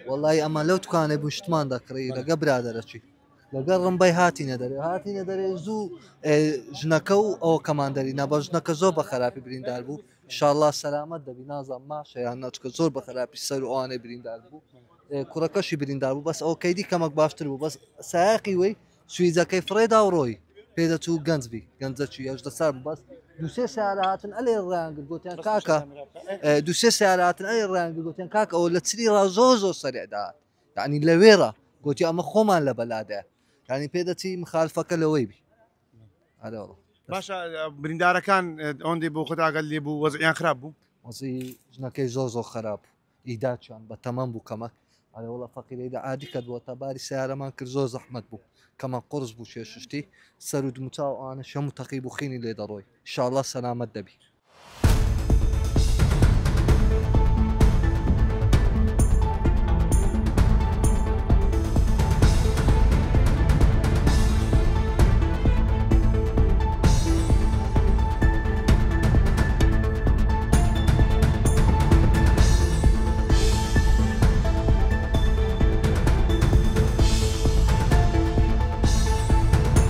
والله اما لو توانێ بشتمان دەکڕی لەگە برادەرەچی لەگەڵ ڕمبەی هاتی نەدەرێ زوو ژنەکە و ئەو کەماندەری نەبە ژنەکە زۆر بە خراپی بریندار بوو انشاءالله سەلامەت دەبی نازان ماشەیان نەچکە زۆر بە خراپی سەر و ئەوانەی بریندار بوو کوڕەکەشی بریندار بوو بەس ئەو کەیدی کەمەک باشتر بوو بەس سایقی وەی سویزەکەی فڕێدا و ڕۆی پێدەچوو گەنجبی گەنجەکی هێشدە سار بوو بەس دووسێ سیارە هاتن ئەلێ ڕیانگرت گوتیان کاکە دووسێ سیارە هاتن ئەلێ ڕیانگرت گوتیان کاکە ئەوە لە چری ڕا زۆر سەرێداهات یعنی لەوێرە گوتی ئەمە خۆمان لە بەلادەیە ینی پێدەچی مخالفەکە لەوەی بی باشە بریندارەکان ئەوەندەی بۆ خۆتاگەل لێ بوو وەزعیان خراپ بوو وەزی ژنەکەی زۆر خراپ ئیداچیان بە تەمەم بوو کەمەک ئەوڵە فەقیرەیدا عادی کە بووە تا باری سیارەمان کرد زۆر زەحمەت بوو کەمە قرس بوو شێشتی سەر و دموچاو ئەوانە شەم و تەقیب و خینی لێ دەڕۆی انشاءالله سەلامەت دەبی